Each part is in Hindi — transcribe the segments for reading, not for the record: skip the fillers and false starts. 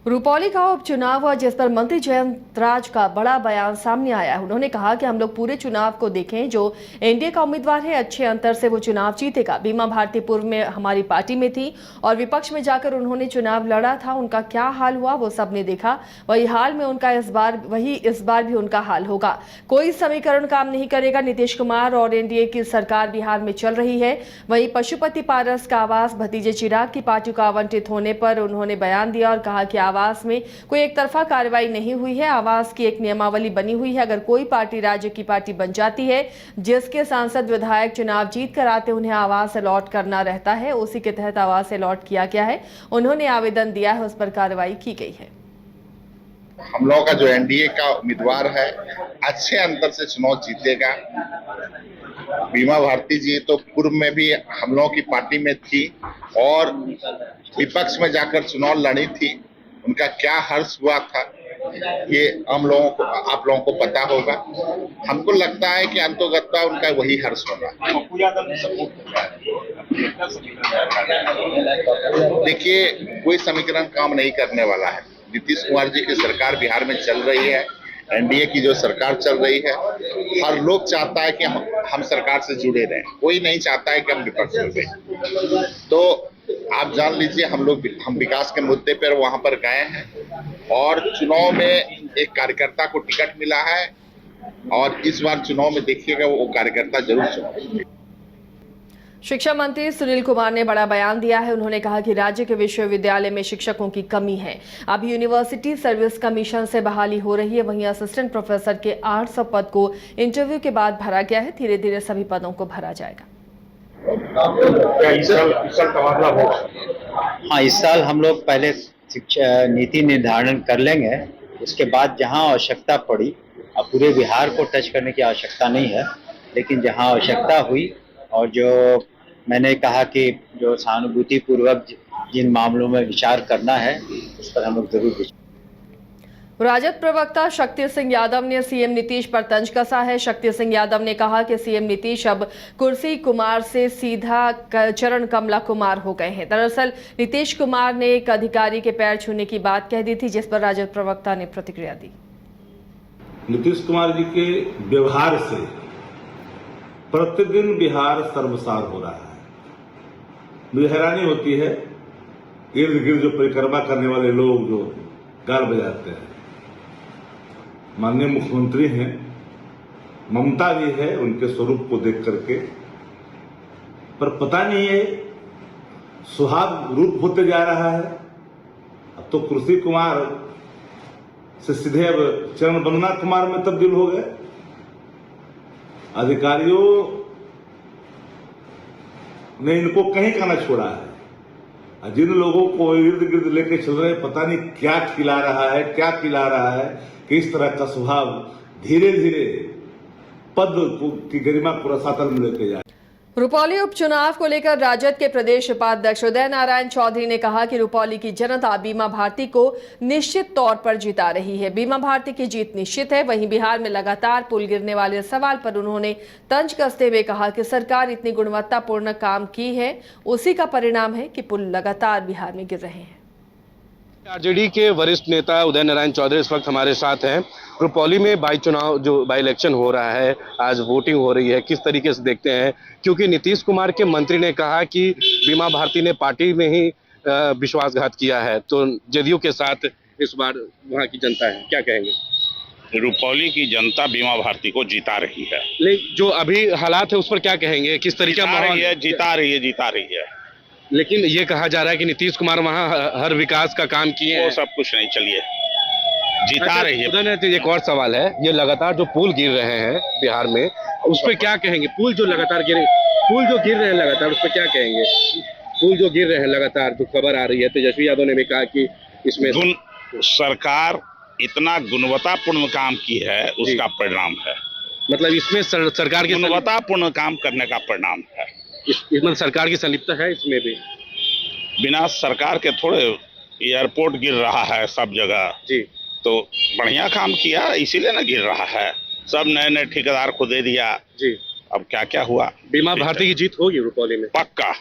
रुपौली का उपचुनाव हुआ जिस पर मंत्री जयंत राज का बड़ा बयान सामने आया है। उन्होंने कहा कि हम लोग पूरे चुनाव को देखें, जो एनडीए का उम्मीदवार है अच्छे अंतर से वो चुनाव जीतेगा। बीमा भारती पूर्व में हमारी पार्टी में थी और विपक्ष में जाकर उन्होंने चुनाव लड़ा था। उनका क्या हाल हुआ वो सबने देखा। वही हाल में उनका इस बार भी उनका हाल होगा। कोई समीकरण काम नहीं करेगा। नीतीश कुमार और एनडीए की सरकार बिहार में चल रही है। वही पशुपति पारस का आवास भतीजे चिराग की पार्टी को आवंटित होने पर उन्होंने बयान दिया और कहा कि आवास में कोई एक तरफा कार्रवाई नहीं हुई है। आवास की एक नियमावली बनी हुई है। अगर कोई पार्टी राज्य की पार्टी बन जाती है जिसके सांसद विधायक चुनाव जीत कर आते उन्हें आवास अलॉट करना रहता है, उसी के तहत आवास अलॉट किया गया है। उन्होंने आवेदन दिया है, उस पर कार्रवाई की गई है। हम लोगों का जो एनडीए का उम्मीदवार है अच्छे अंतर से चुनाव जीतेगा। बीमा भारती जी तो पूर्व में भी हम लोगों की पार्टी में थी और विपक्ष में जाकर चुनाव लड़ी थी। उनका क्या हर्ष हुआ था ये हम लोगों को, आप लोगों को पता होगा। हमको लगता है कि अंतोगत्ता उनका वही हर्ष होगा। देखिए, कोई समीकरण काम नहीं करने वाला है। नीतीश कुमार जी की सरकार बिहार में चल रही है, एनडीए की जो सरकार चल रही है। हर लोग चाहता है कि हम सरकार से जुड़े रहें, कोई नहीं चाहता है कि हम विपक्ष में रहें। तो आप जान लीजिए, हम विकास के मुद्दे पर वहां पर गए हैं और चुनाव में एक कार्यकर्ता को टिकट मिला है और इस बार चुनाव में देखिएगा वो कार्यकर्ता जरूर चुनेंगे। शिक्षा मंत्री सुनील कुमार ने बड़ा बयान दिया है। उन्होंने कहा कि राज्य के विश्वविद्यालय में शिक्षकों की कमी है। अब यूनिवर्सिटी सर्विस कमीशन से बहाली हो रही है। वहीं असिस्टेंट प्रोफेसर के 800 पद को इंटरव्यू के बाद भरा गया है। धीरे धीरे सभी पदों को भरा जाएगा। इस साल तबादला होगा? हाँ, इस साल हम लोग पहले शिक्षा नीति निर्धारण कर लेंगे। उसके बाद जहां आवश्यकता पड़ी, अब पूरे बिहार को टच करने की आवश्यकता नहीं है, लेकिन जहां आवश्यकता हुई और जो मैंने कहा कि जो सहानुभूति पूर्वक जिन मामलों में विचार करना है उस पर हम लोग जरूर विचार। राजद प्रवक्ता शक्ति सिंह यादव ने सीएम नीतीश पर तंज कसा है। शक्ति सिंह यादव ने कहा कि सीएम नीतीश अब कुर्सी कुमार से सीधा चरण कमला कुमार हो गए हैं। दरअसल नीतीश कुमार ने एक अधिकारी के पैर छूने की बात कह दी थी, जिस पर राजद प्रवक्ता ने प्रतिक्रिया दी। नीतीश कुमार जी के व्यवहार से प्रतिदिन बिहार शर्मसार हो रहा है। मुझे हैरानी होती है, इर्द गिर्द जो परिक्रमा करने वाले लोग जो गाल बजाते हैं। माननीय मुख्यमंत्री हैं, ममता भी है उनके स्वरूप को देख करके, पर पता नहीं है सुहाग रूप होते जा रहा है। अब तो कुर्सी कुमार से सीधे अब चरण वंदना कुमार में तब्दील हो गए। अधिकारियों ने इनको कहीं का न छोड़ा है। जिन लोगों को इर्द गिर्द लेके चल रहे, पता नहीं क्या खिला रहा है, क्या पिला रहा है कि इस तरह का स्वभाव धीरे धीरे पद की गरिमा को रसातल में लेके जाए। रुपौली उपचुनाव को लेकर राजद के प्रदेश उपाध्यक्ष उदय नारायण चौधरी ने कहा कि रुपौली की जनता बीमा भारती को निश्चित तौर पर जिता रही है। बीमा भारती की जीत निश्चित है। वहीं बिहार में लगातार पुल गिरने वाले सवाल पर उन्होंने तंज कसते हुए कहा कि सरकार इतनी गुणवत्तापूर्ण काम की है, उसी का परिणाम है कि पुल लगातार बिहार में गिर रहे हैं। आरजेडी के वरिष्ठ नेता उदय नारायण चौधरी इस वक्त हमारे साथ हैं। रुपौली में बाई इलेक्शन हो रहा है, आज वोटिंग हो रही है, किस तरीके से देखते हैं? क्योंकि नीतीश कुमार के मंत्री ने कहा कि बीमा भारती ने पार्टी में ही विश्वासघात किया है, तो जदयू के साथ इस बार वहां की जनता है, क्या कहेंगे? रुपौली की जनता बीमा भारती को जिता रही है। लेकिन जो अभी हालात है उस पर क्या कहेंगे? किस तरीके का माहौल है? जिता रही है। लेकिन ये कहा जा रहा है कि नीतीश कुमार वहां हर विकास का काम किए, वो सब कुछ नहीं, चलिए जिता रही है। एक और सवाल है, ये लगातार जो पुल गिर रहे हैं बिहार में, उस पर क्या कहेंगे? पुल जो गिर रहे हैं लगातार, उस पर क्या कहेंगे? पुल जो गिर रहे हैं लगातार, जो खबर आ रही है, तेजस्वी यादव ने भी कहा कि इसमें सरकार इतना गुणवत्तापूर्ण काम की है, उसका परिणाम है। मतलब इसमें सरकार की गुणवत्तापूर्ण काम करने का परिणाम है। इसमें सरकार की संलिप्तता है इसमें भी? बिना सरकार के थोड़े एयरपोर्ट गिर रहा है सब जगह जी, तो बढ़िया काम किया इसीलिए ना गिर रहा है। सब नए नए ठेकेदार को दे दिया जी। अब क्या क्या हुआ? बीमा भारती की जीत होगी रुपौली में? पक्का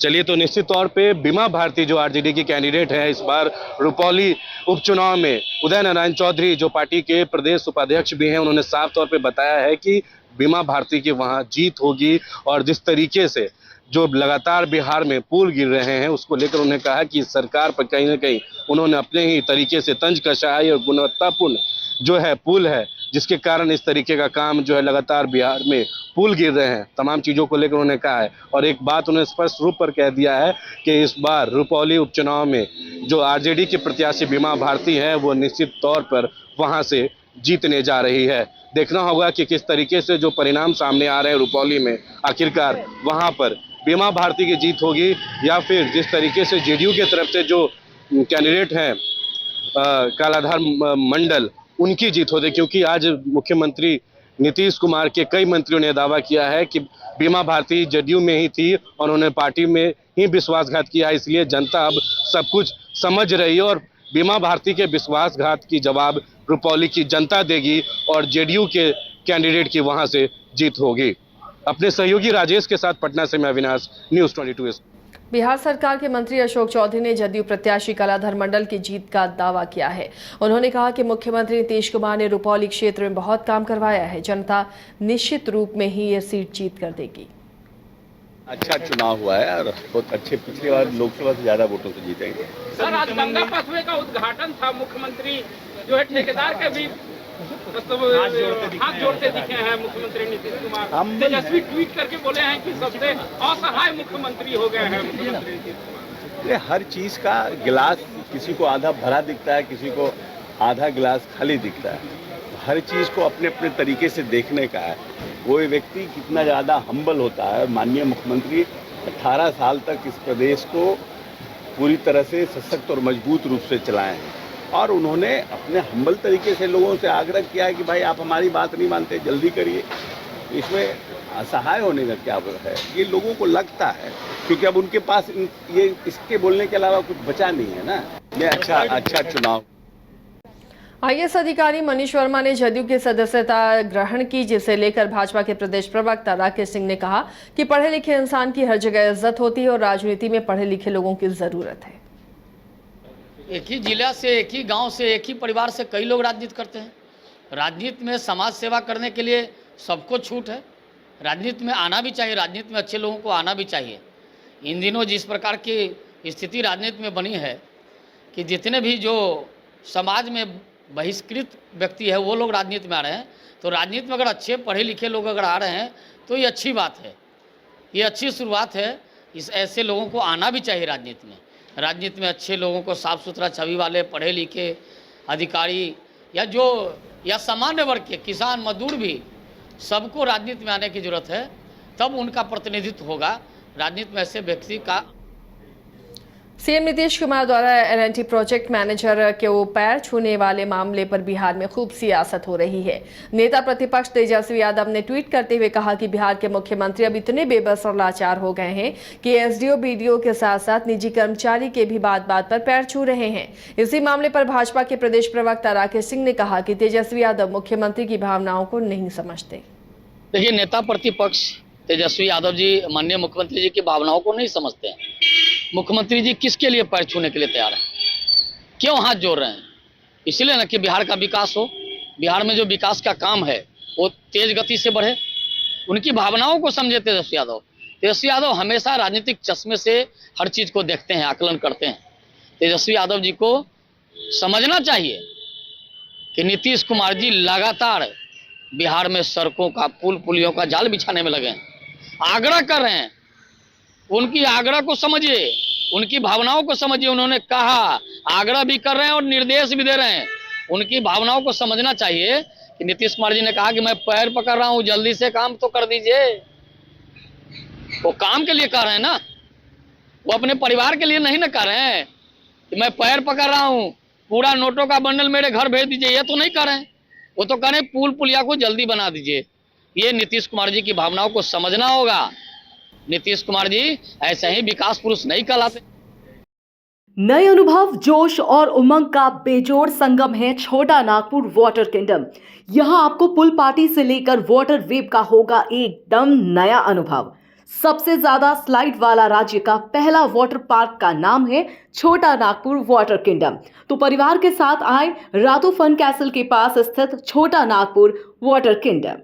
चलिए, तो निश्चित तौर पे बीमा भारती जो आरजेडी की कैंडिडेट है इस बार रुपौली उपचुनाव में, उदय नारायण चौधरी जो पार्टी के प्रदेश उपाध्यक्ष भी हैं, उन्होंने साफ तौर पे बताया है कि बीमा भारती की वहां जीत होगी। और जिस तरीके से जो लगातार बिहार में पुल गिर रहे हैं उसको लेकर उन्होंने कहा कि सरकार पर कहीं ना कहीं उन्होंने अपने ही तरीके से तंज कसा है और गुणवत्तापूर्ण जो है पुल है, जिसके कारण इस तरीके का काम जो है लगातार बिहार में पुल गिर रहे हैं। तमाम चीज़ों को लेकर उन्होंने कहा है और एक बात उन्होंने स्पष्ट रूप पर कह दिया है कि इस बार रुपौली उपचुनाव में जो आरजेडी की प्रत्याशी बीमा भारती है वो निश्चित तौर पर वहां से जीतने जा रही है। देखना होगा कि किस तरीके से जो परिणाम सामने आ रहे हैं रुपौली में, आखिरकार वहां पर बीमा भारती की जीत होगी या फिर जिस तरीके से जेडीयू की तरफ से जो कैंडिडेट हैं कालाधर मंडल, उनकी जीत होती। क्योंकि आज मुख्यमंत्री नीतीश कुमार के कई मंत्रियों ने दावा किया है कि बीमा भारती जेडीयू में ही थी और उन्होंने पार्टी में ही विश्वासघात किया, इसलिए जनता अब सब कुछ समझ रही है और बीमा भारती के विश्वासघात की जवाब रुपौली की जनता देगी और जेडीयू के कैंडिडेट की वहां से जीत होगी। अपने सहयोगी राजेश के साथ पटना से मैं अविनाश, न्यूज़ 22। बिहार सरकार के मंत्री अशोक चौधरी ने जदयू प्रत्याशी कालाधर मंडल की जीत का दावा किया है। उन्होंने कहा कि मुख्यमंत्री नीतीश कुमार ने रुपौली क्षेत्र में बहुत काम करवाया है, जनता निश्चित रूप में ही ये सीट जीत कर देगी। अच्छा चुनाव हुआ है और बहुत अच्छे, पिछली बार लोकसभा से ज्यादा वोटों से जीतेंगे। सर, आज गंगा पाथवे का उद्घाटन था, मुख्यमंत्री जो है ठेकेदार के भी हाथ जोड़ते दिखे हैं मुख्यमंत्री नीतीश कुमार। तेजस्वी ट्वीट करके बोले हैं कि सबसे असहाय मुख्यमंत्री हो गए हैं मुख्यमंत्री नीतीश कुमार। हर चीज का गिलास किसी को आधा भरा दिखता है, किसी को आधा गिलास खाली दिखता है। हर चीज को अपने अपने तरीके से देखने का है। कोई व्यक्ति कितना ज़्यादा हम्बल होता है। माननीय मुख्यमंत्री 18 साल तक इस प्रदेश को पूरी तरह से सशक्त और मजबूत रूप से चलाए हैं और उन्होंने अपने हम्बल तरीके से लोगों से आग्रह किया है कि भाई आप हमारी बात नहीं मानते, जल्दी करिए। इसमें असहाय होने का क्या है, ये लोगों को लगता है, क्योंकि अब उनके पास ये इसके बोलने के अलावा कुछ बचा नहीं है ना। ये अच्छा चुनाव। आईएएस अधिकारी मनीष वर्मा ने जदयू की सदस्यता ग्रहण की, जिसे लेकर भाजपा के प्रदेश प्रवक्ता राकेश सिंह ने कहा कि पढ़े लिखे इंसान की हर जगह इज्जत होती है और राजनीति में पढ़े लिखे लोगों की जरूरत है। एक ही जिला से, एक ही गांव से, एक ही परिवार से कई लोग राजनीति करते हैं। राजनीति में समाज सेवा करने के लिए सबको छूट है। राजनीति में आना भी चाहिए, राजनीति में अच्छे लोगों को आना भी चाहिए। इन दिनों जिस प्रकार की स्थिति राजनीति में बनी है कि जितने भी जो समाज में बहिष्कृत व्यक्ति है वो लोग राजनीति में आ रहे हैं, तो राजनीति में अगर अच्छे पढ़े लिखे लोग अगर आ रहे हैं तो ये अच्छी बात है, ये अच्छी शुरुआत है। इस ऐसे लोगों को आना भी चाहिए राजनीति में। राजनीति में अच्छे लोगों को, साफ सुथरा छवि वाले पढ़े लिखे अधिकारी या सामान्य वर्ग के किसान मजदूर भी, सबको राजनीति में आने की जरूरत है, तब उनका प्रतिनिधित्व होगा। राजनीति में ऐसे व्यक्ति का सीएम नीतीश कुमार द्वारा एलएनटी प्रोजेक्ट मैनेजर के पैर छूने वाले मामले पर बिहार में खूब सियासत हो रही है। नेता प्रतिपक्ष तेजस्वी यादव ने ट्वीट करते हुए कहा कि बिहार के मुख्यमंत्री अब इतने बेबस और लाचार हो गए हैं कि एसडीओ बीडीओ के साथ साथ निजी कर्मचारी के भी बात बात पर पैर छू रहे हैं। इसी मामले पर भाजपा के प्रदेश प्रवक्ता राकेश सिंह ने कहा कि तेजस्वी यादव मुख्यमंत्री की भावनाओं को नहीं समझते। देखिए, नेता प्रतिपक्ष तेजस्वी यादव जी माननीय मुख्यमंत्री जी की भावनाओं को नहीं समझते हैं। मुख्यमंत्री जी किसके लिए पैर छूने के लिए तैयार हैं, क्यों हाथ जोड़ रहे हैं? इसलिए ना कि बिहार का विकास हो, बिहार में जो विकास का काम है वो तेज गति से बढ़े। उनकी भावनाओं को समझे तेजस्वी यादव। तेजस्वी यादव हमेशा राजनीतिक चश्मे से हर चीज को देखते हैं, आकलन करते हैं। तेजस्वी यादव जी को समझना चाहिए कि नीतीश कुमार जी लगातार बिहार में सड़कों का, पुल पुलियों का जाल बिछाने में लगे हैं, आग्रह कर रहे हैं। उनकी आग्रह को समझिए, उनकी भावनाओं को समझिए। उन्होंने कहा, आग्रह भी कर रहे हैं और निर्देश भी दे रहे हैं। उनकी भावनाओं को समझना चाहिए कि नीतीश कुमार जी ने कहा कि मैं पैर पकड़ रहा हूं, जल्दी से काम तो कर दीजिए। वो काम के लिए कर रहे हैं ना, वो अपने परिवार के लिए नहीं ना कर रहे हैं कि मैं पैर पकड़ रहा हूं, पूरा नोटों का बंडल मेरे घर भेज दीजिए। ये तो नहीं कर रहे हैं। वो तो कह रहे हैं पुल पुलिया को जल्दी बना दीजिए। ये नीतीश कुमार जी की भावनाओं को समझना होगा। नीतीश कुमार जी ऐसे ही विकास पुरुष नहीं कहलाते। नए अनुभव, जोश और उमंग का बेजोड़ संगम है छोटा नागपुर वाटर किंगडम। यहाँ आपको पुल पार्टी से लेकर वाटर वेव का होगा एकदम नया अनुभव। सबसे ज्यादा स्लाइड वाला राज्य का पहला वाटर पार्क का नाम है छोटा नागपुर वाटर किंगडम। तो परिवार के साथ आए रातू फन कैसल के पास स्थित छोटा नागपुर वाटर किंगडम।